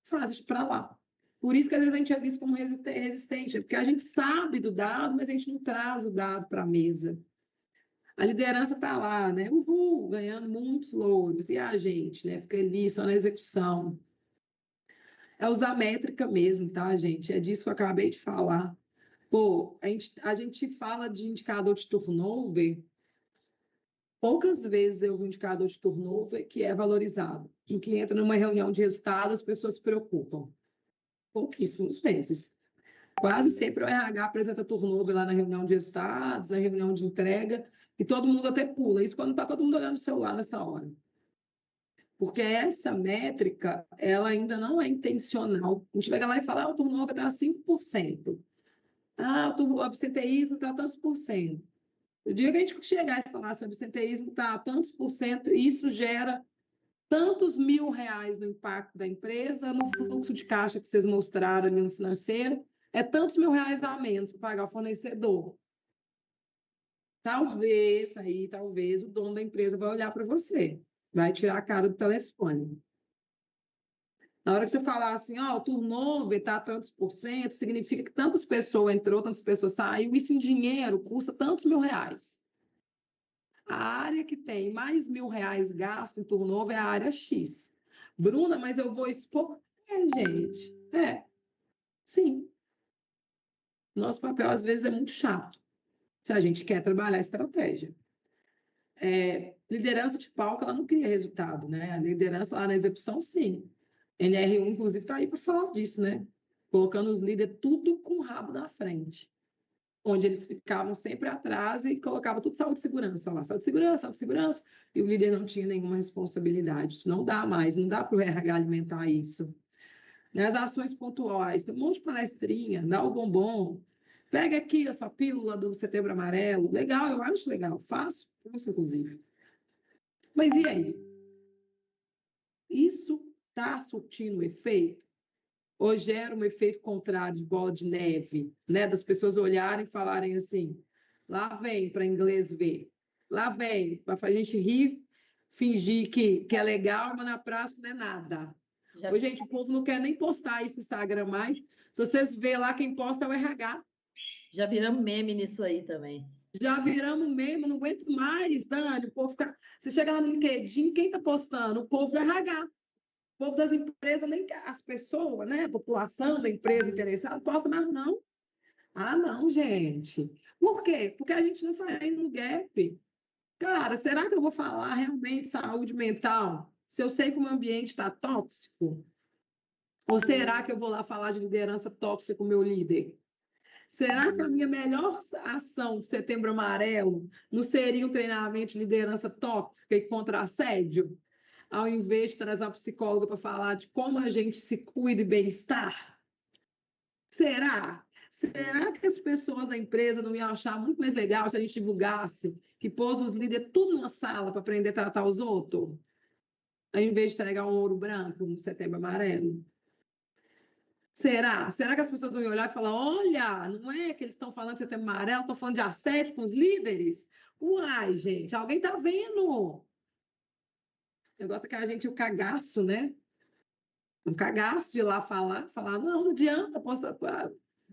Faz isso para lá. Por isso que às vezes a gente é visto como resistente, porque a gente sabe do dado, mas a gente não traz o dado para a mesa. A liderança está lá, né? Uhul, ganhando muitos louros. E a gente, né? Fica ali só na execução. É usar métrica mesmo, tá, gente? É disso que eu acabei de falar. Pô, a gente fala de indicador de turnover, poucas vezes eu vi um indicador de turnover que é valorizado. Em que entra numa reunião de resultados, as pessoas se preocupam. Pouquíssimas vezes. Quase sempre o RH apresenta turnover lá na reunião de resultados, na reunião de entrega, e todo mundo até pula. Isso quando está todo mundo olhando o celular nessa hora. Porque essa métrica, ela ainda não é intencional. A gente pega lá e fala, o turnover está a 5%. O absenteísmo está a tantos por cento. O dia que a gente chegar e falar sobre absenteísmo está a tantos por cento, isso gera tantos R$ 1.000 no impacto da empresa, no fluxo de caixa que vocês mostraram ali no financeiro, é tantos R$ 1.000 a menos para pagar o fornecedor. Talvez o dono da empresa vai olhar para você, vai tirar a cara do telefone. Na hora que você falar assim, o turnover está a tantos por cento, significa que tantas pessoas entrou, tantas pessoas saíram, isso em dinheiro custa tantos R$ 1.000. A área que tem mais R$ 1.000 gasto em turnover é a área X. Bruna, mas eu vou expor? Gente. Sim. Nosso papel, às vezes, é muito chato, se a gente quer trabalhar estratégia. Liderança de palco, ela não cria resultado, né? A liderança lá na execução, sim. NR1, inclusive, está aí para falar disso, né? Colocando os líderes tudo com o rabo na frente. Onde eles ficavam sempre atrás e colocavam tudo saúde e segurança lá. Saúde e segurança, e o líder não tinha nenhuma responsabilidade. Isso não dá mais, não dá para o RH alimentar isso. Nas ações pontuais, tem um monte de palestrinha, dá o bombom, pega aqui a sua pílula do Setembro Amarelo. Legal, eu acho legal, faço inclusive. Mas e aí? Isso está surtindo efeito? Ou gera um efeito contrário de bola de neve, né? Das pessoas olharem e falarem assim, lá vem para inglês ver, lá vem para a gente rir, fingir que é legal, mas na prática não é nada. Ô, gente, o povo não quer nem postar isso no Instagram mais. Se vocês verem lá, quem posta é o RH. Já viramos meme nisso aí também. Já viramos meme, não aguento mais, Dani. O povo fica... Você chega lá no LinkedIn, quem está postando? O povo do RH. O povo das empresas, nem as pessoas, né? A população da empresa interessada, posta, mas não. Não, gente. Por quê? Porque a gente não faz no gap. Cara, será que eu vou falar realmente de saúde mental se eu sei que o meu ambiente está tóxico? Ou será que eu vou lá falar de liderança tóxica com o meu líder? Será que a minha melhor ação de Setembro Amarelo não seria um treinamento de liderança tóxica e contra assédio? Ao invés de trazer uma psicóloga para falar de como a gente se cuida e bem-estar? Será? Será que as pessoas da empresa não iam achar muito mais legal se a gente divulgasse que pôs os líderes tudo numa sala para aprender a tratar os outros, ao invés de entregar um ouro branco no Setembro Amarelo? Será? Será que as pessoas vão olhar e falar: olha, não é que eles estão falando de Setembro Amarelo, estão falando de assédio com os líderes? Uai, gente, alguém está vendo? O negócio é que a gente, o cagaço, né? Um cagaço de ir lá falar, não adianta postar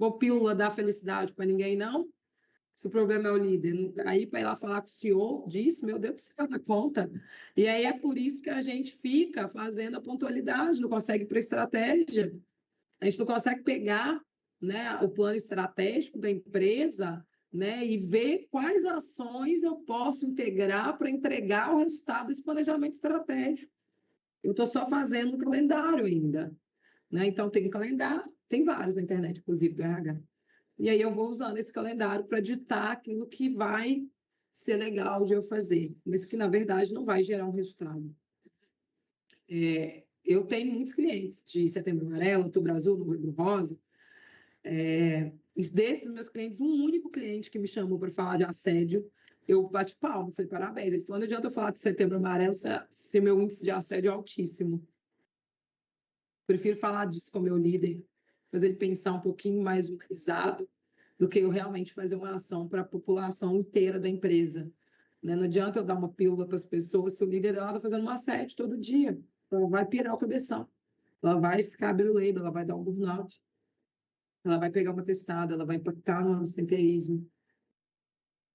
a pílula da felicidade para ninguém, não. Se o problema é o líder. Aí, para ir lá falar com o CEO disso, meu Deus do céu, dá conta. E aí é por isso que a gente fica fazendo a pontualidade, não consegue ir para a estratégia. A gente não consegue pegar, né, o plano estratégico da empresa, né, e ver quais ações eu posso integrar para entregar o resultado desse planejamento estratégico. Eu estou só fazendo o calendário ainda, né? Então, tem calendário, tem vários na internet, inclusive, do RH. E aí eu vou usando esse calendário para ditar aquilo que vai ser legal de eu fazer, mas que, na verdade, não vai gerar um resultado. Eu tenho muitos clientes de Setembro Amarelo, Outubro Azul, Novembro Rosa. E desses meus clientes, um único cliente que me chamou para falar de assédio, eu bati palma, falei, parabéns. Ele falou, não adianta eu falar de Setembro Amarelo se meu índice de assédio é altíssimo. Prefiro falar disso com o meu líder, fazer ele pensar um pouquinho mais humanizado do que eu realmente fazer uma ação para a população inteira da empresa. Né? Não adianta eu dar uma pílula para as pessoas se o líder dela está fazendo um assédio todo dia. Ela vai pirar o cabeção. Ela vai ficar biruleiba, ela vai dar um burnout. Ela vai pegar uma testada, ela vai impactar no absenteísmo.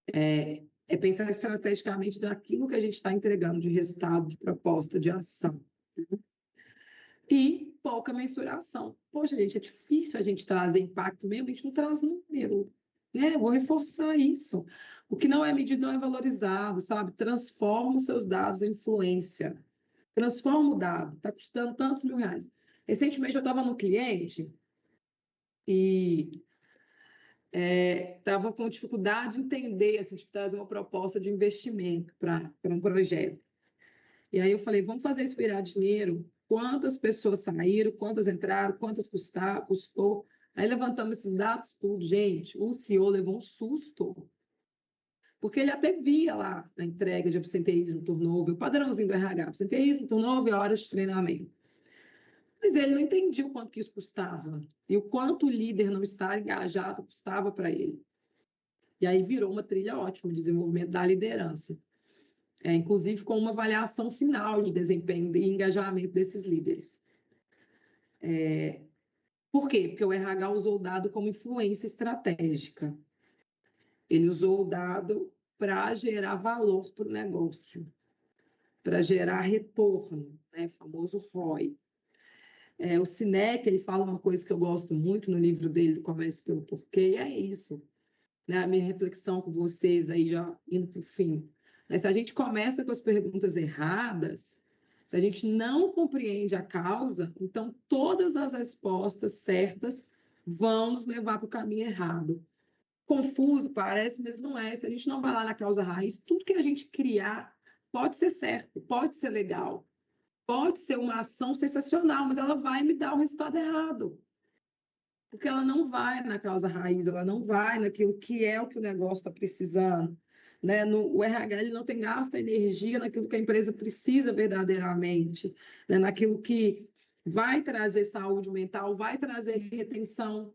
É pensar estrategicamente naquilo que a gente está entregando de resultado, de proposta, de ação. E pouca mensuração. Poxa, gente, é difícil a gente trazer impacto mesmo, a gente não traz número. Né? Vou reforçar isso. O que não é medido não é valorizado, sabe? Transforma os seus dados em influência. Transforma o dado. Está custando tantos mil reais. Recentemente, eu estava no cliente e estava com dificuldade de entender, assim, de trazer uma proposta de investimento para um projeto. E aí eu falei, vamos fazer isso virar dinheiro? Quantas pessoas saíram, quantas entraram, quantas custou? Aí levantamos esses dados tudo. Gente, o CEO levou um susto, porque ele até via lá na entrega de absenteísmo, turnover, o padrãozinho do RH, absenteísmo, turnover, horas de treinamento. Mas ele não entendia o quanto que isso custava e o quanto o líder não estar engajado custava para ele. E aí virou uma trilha ótima de desenvolvimento da liderança. Inclusive com uma avaliação final de desempenho e engajamento desses líderes. Por quê? Porque o RH usou o dado como influência estratégica. Ele usou o dado para gerar valor para o negócio, para gerar retorno, né? Famoso ROI. O Sinek, ele fala uma coisa que eu gosto muito no livro dele, do Comércio pelo Porquê, e é isso. Né? A minha reflexão com vocês aí, já indo para o fim. Se a gente começa com as perguntas erradas, se a gente não compreende a causa, então todas as respostas certas vão nos levar para o caminho errado. Confuso parece, mas não é. Se a gente não vai lá na causa raiz, tudo que a gente criar pode ser certo, pode ser legal, pode ser uma ação sensacional, mas ela vai me dar o resultado errado. Porque ela não vai na causa raiz, ela não vai naquilo que é o que o negócio está precisando. Né? O RH ele não tem gasto energia naquilo que a empresa precisa verdadeiramente, né? Naquilo que vai trazer saúde mental, vai trazer retenção,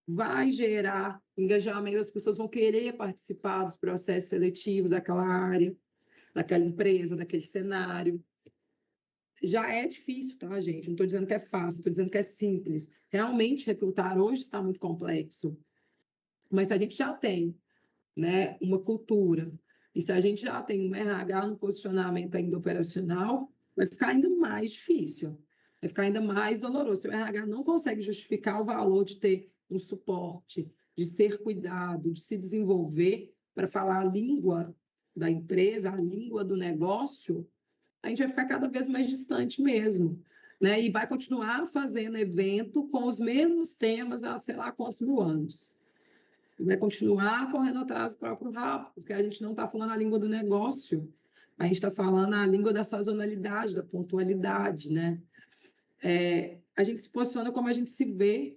vai gerar engajamento, as pessoas vão querer participar dos processos seletivos daquela área, daquela empresa, daquele cenário. Já é difícil, tá, gente? Não estou dizendo que é fácil, estou dizendo que é simples. Realmente, recrutar hoje está muito complexo. Mas se a gente já tem, né, uma cultura, e se a gente já tem um RH no posicionamento ainda operacional, vai ficar ainda mais difícil, vai ficar ainda mais doloroso. Se o RH não consegue justificar o valor de ter um suporte, de ser cuidado, de se desenvolver para falar a língua da empresa, a língua do negócio, a gente vai ficar cada vez mais distante mesmo, né? E vai continuar fazendo evento com os mesmos temas há sei lá quantos mil anos. E vai continuar correndo atrás do próprio rabo, porque a gente não está falando a língua do negócio, a gente está falando a língua da sazonalidade, da pontualidade, né? A gente se posiciona como a gente se vê,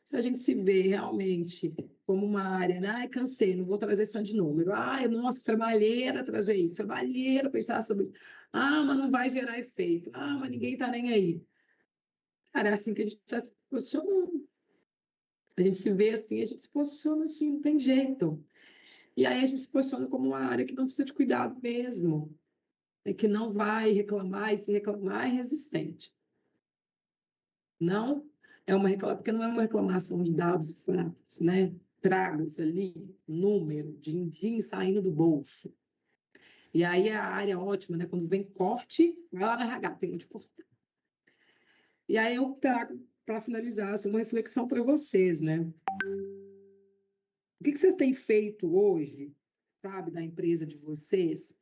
Se a gente se vê realmente como uma área, né? Ai, cansei, não vou trazer esse tanto de número. Ai, nossa, que trabalheira trazer isso, trabalheira pensar sobre isso. Ah, mas não vai gerar efeito. Ah, mas ninguém está nem aí. Cara, é assim que a gente está se posicionando. A gente se vê assim, a gente se posiciona assim, não tem jeito. E aí a gente se posiciona como uma área que não precisa de cuidado mesmo, que não vai reclamar, e se reclamar é resistente. Não é uma reclamação, porque não é uma reclamação de dados e fatos, né? Tragos ali, número, din-din saindo do bolso. E aí é a área ótima, né? Quando vem corte, vai lá na RH, tem onde cortar. E aí eu trago, para finalizar, assim, uma reflexão para vocês, né? O que vocês têm feito hoje, sabe, da empresa de vocês,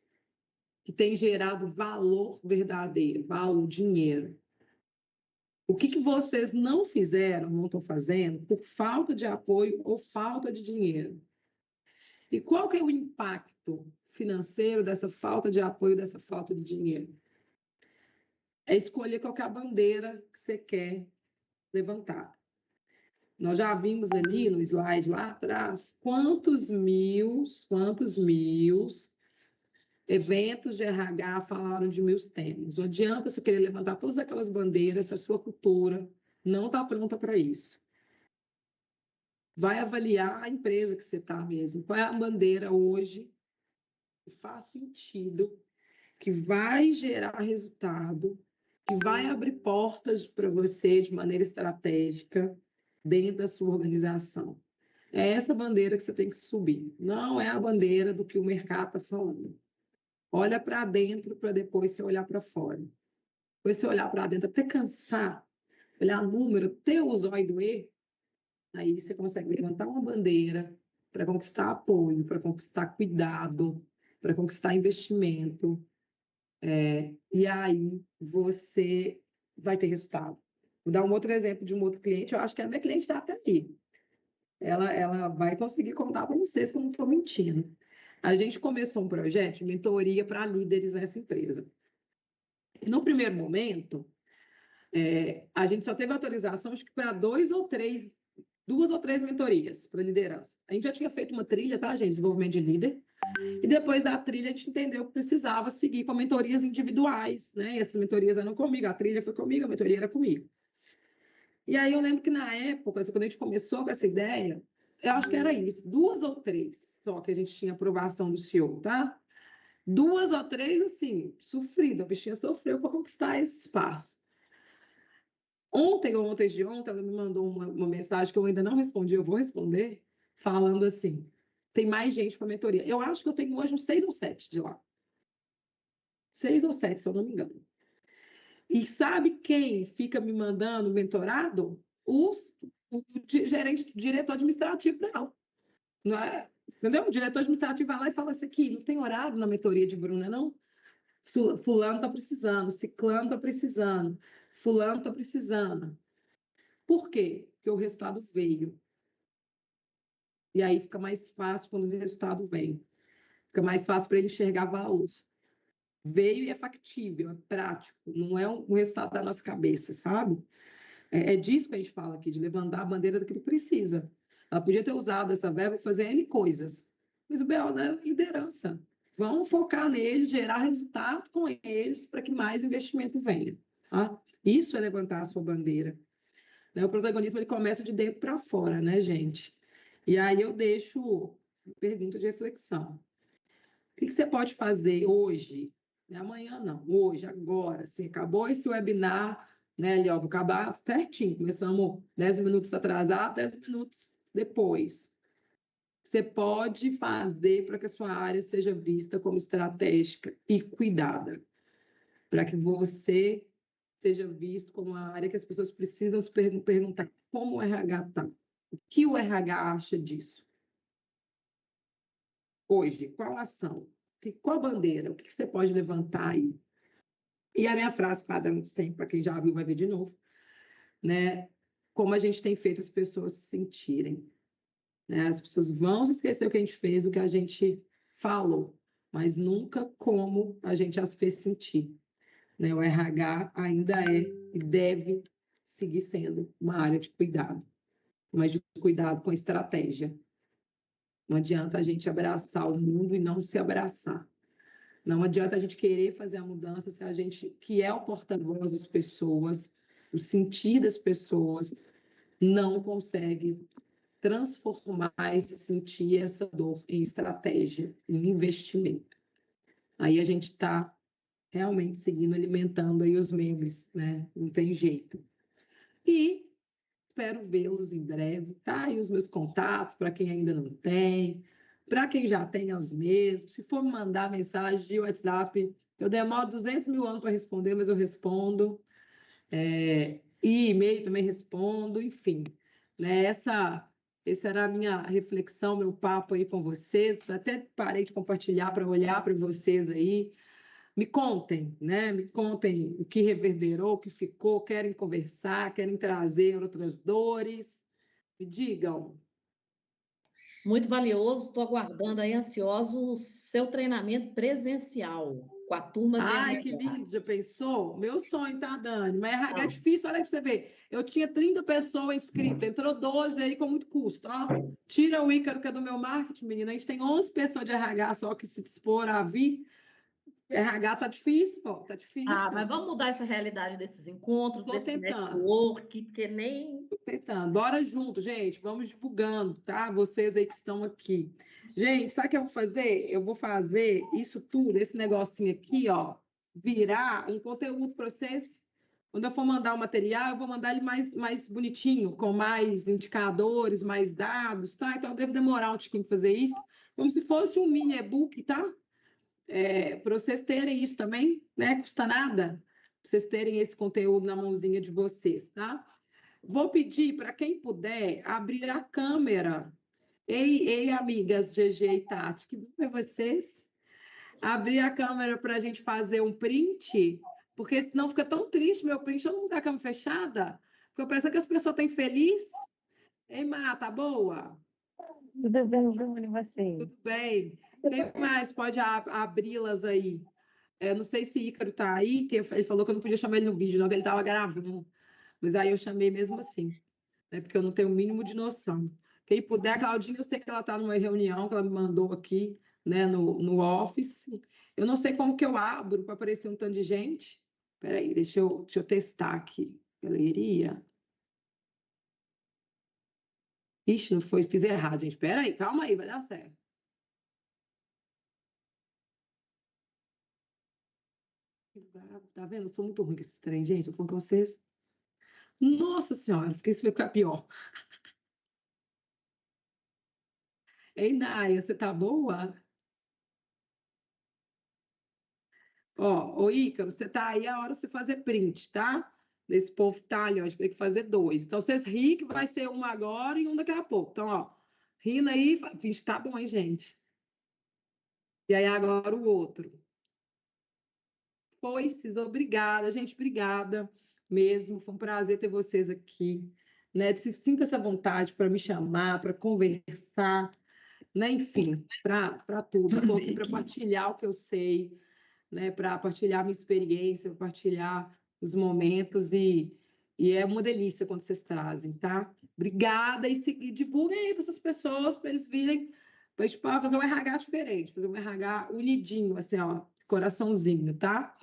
que tem gerado valor verdadeiro, valor, dinheiro? O que vocês não fizeram, não estão fazendo, por falta de apoio ou falta de dinheiro? E qual que é o impacto financeiro dessa falta de apoio, dessa falta de dinheiro? É escolher qual que é a bandeira que você quer levantar. Nós já vimos ali no slide lá atrás quantos mil eventos de RH falaram de 1000 temas. Não adianta você querer levantar todas aquelas bandeiras se a sua cultura não está pronta para isso. Vai avaliar a empresa que você está mesmo. Qual é a bandeira hoje que faz sentido, que vai gerar resultado, que vai abrir portas para você de maneira estratégica dentro da sua organização. É essa bandeira que você tem que subir. Não é a bandeira do que o mercado está falando. Olha para dentro para depois você olhar para fora. Depois você olhar para dentro até cansar, olhar número, ter o zóio doer, aí você consegue levantar uma bandeira para conquistar apoio, para conquistar cuidado, para conquistar investimento. E aí você vai ter resultado. Vou dar um outro exemplo de um outro cliente, eu acho que a minha cliente está até aí. Ela vai conseguir contar para vocês que eu não estou mentindo. A gente começou um projeto de mentoria para líderes nessa empresa. E no primeiro momento, a gente só teve autorização acho que para 2 ou 3 mentorias para liderança. A gente já tinha feito uma trilha, tá, gente? Desenvolvimento de líder. E depois da trilha, a gente entendeu que precisava seguir com mentorias individuais, né? E essas mentorias eram comigo, a trilha foi comigo, a mentoria era comigo. E aí eu lembro que na época, assim, quando a gente começou com essa ideia, eu acho que era isso, 2 ou 3 só que a gente tinha aprovação do CEO, tá? 2 ou 3, assim, sofrida, a bichinha sofreu para conquistar esse espaço. Ontem ou ontem de ontem, ela me mandou uma mensagem que eu ainda não respondi, eu vou responder, falando assim, tem mais gente para mentoria. Eu acho que eu tenho hoje uns 6 ou 7 de lá. 6 ou 7, se eu não me engano. E sabe quem fica me mandando mentorado? O gerente, diretor administrativo dela. Não é? Entendeu? O diretor administrativo vai lá e fala assim, aqui, não tem horário na mentoria de Bruna, não? Fulano está precisando, ciclano está precisando, fulano está precisando. Por quê? Porque o resultado veio. E aí fica mais fácil quando o resultado vem. Fica mais fácil para ele enxergar valor. Veio e é factível, é prático, não é um resultado da nossa cabeça, sabe? É disso que a gente fala aqui, de levantar a bandeira do que ele precisa. Ela podia ter usado essa verba para fazer N coisas, mas o BO não é liderança. Vamos focar neles, gerar resultado com eles para que mais investimento venha. Tá? Isso é levantar a sua bandeira. O protagonismo ele começa de dentro para fora, né, gente? E aí eu deixo pergunta de reflexão. O que você pode fazer hoje? Amanhã não, hoje, agora. Assim, acabou esse webinar, né, ali, ó, vou acabar certinho. Começamos 10 minutos atrasado, 10 minutos depois. Você pode fazer para que a sua área seja vista como estratégica e cuidada. Para que você seja visto como uma área que as pessoas precisam se perguntar como o RH está. O que o RH acha disso? Hoje, qual ação? Qual bandeira? O que você pode levantar aí? E a minha frase padrão de sempre, para quem já viu, vai ver de novo, né? Como a gente tem feito as pessoas se sentirem. Né? As pessoas vão se esquecer o que a gente fez, o que a gente falou, mas nunca como a gente as fez sentir. Né? O RH ainda é e deve seguir sendo uma área de cuidado. mas de cuidado com a estratégia. Não adianta a gente abraçar o mundo e não se abraçar. Não adianta a gente querer fazer a mudança se a gente, que é o porta-voz das pessoas, o sentir das pessoas, não consegue transformar esse sentir, essa dor em estratégia, em investimento. Aí a gente está realmente seguindo, alimentando aí os memes, né? Não tem jeito. E espero vê-los em breve, tá? E os meus contatos, para quem ainda não tem, para quem já tem, é os mesmos. Se for me mandar mensagem de WhatsApp, eu demoro 200 mil anos para responder, mas eu respondo. E e-mail também respondo, enfim. Né? Essa era a minha reflexão, meu papo aí com vocês. Até parei de compartilhar para olhar para vocês aí. Me contem, né? Me contem o que reverberou, o que ficou, querem conversar, querem trazer outras dores. Me digam. Muito valioso, estou aguardando aí ansioso o seu treinamento presencial com a turma de Ai, RH. que lindo, já pensou? Meu sonho, tá, Dani? Mas RH é difícil, olha aí para você ver. Eu tinha 30 pessoas inscritas, entrou 12 aí com muito custo, ó. Tira o Ícaro, que é do meu marketing, menina. A gente tem 11 pessoas de RH só que se dispor a vir. RH tá difícil, pô, tá difícil. Mas vamos mudar essa realidade desses encontros, Tô desse tentando. network, porque nem... Tô tentando. Bora junto, gente. Vamos divulgando, tá? Vocês aí que estão aqui. Gente, sabe o que eu vou fazer? Eu vou fazer isso tudo, esse negocinho aqui, ó, virar um conteúdo para vocês. Quando eu for mandar o material, eu vou mandar ele mais bonitinho, com mais indicadores, mais dados, tá? Então, eu devo demorar um tiquinho para fazer isso, como se fosse um mini e-book, tá? Para vocês terem isso também, né? Custa nada. Para vocês terem esse conteúdo na mãozinha de vocês, tá? Vou pedir para quem puder abrir a câmera. Ei, amigas GG e Tati, que bom ver vocês. Abrir a câmera para a gente fazer um print, porque senão fica tão triste meu print, eu não dá a câmera fechada, porque parece que as pessoas estão felizes. Ei, Má, tá boa? Tudo bem, Bruno, e você? Tudo bem. Quem mais pode abri-las aí? Não sei se Ícaro tá aí, que ele falou que eu não podia chamar ele no vídeo, não, que ele estava gravando. Mas aí eu chamei mesmo assim, né? Porque eu não tenho o mínimo de noção. Quem puder, a Claudinha, eu sei que ela está numa reunião que ela me mandou aqui, né, no Office. Eu não sei como que eu abro para aparecer um tanto de gente. Espera aí, deixa eu testar aqui. Galeria. Ixi, não foi, fiz errado, gente. Espera aí, calma aí, vai dar certo. Tá vendo? Eu sou muito ruim com esses trem, gente. Eu falo com vocês. Nossa Senhora, isso vai ficar pior. Ei, Naya, você tá boa? Ó, ô Ícaro, você tá aí, a hora de você fazer print, tá? Desse povo que tá ali, ó, a gente tem que fazer 2. Então, vocês riem que vai ser um agora e um daqui a pouco. Então, ó, rindo aí, finge que tá bom, hein, gente? E aí, agora o outro. Cis, obrigada, gente, obrigada mesmo. Foi um prazer ter vocês aqui, né? Sinta essa vontade para me chamar, para conversar, né? Enfim, para tudo. Estou aqui para partilhar o que eu sei, né? Para partilhar a minha experiência, partilhar os momentos e é uma delícia quando vocês trazem, tá? Obrigada e divulguem aí para essas pessoas, para eles virem, para a gente fazer um RH diferente, fazer um RH unidinho, assim, ó, coraçãozinho, tá?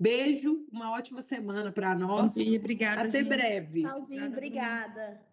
Beijo, uma ótima semana para nós. Obrigada, Até gente. breve. Tchauzinho, obrigada.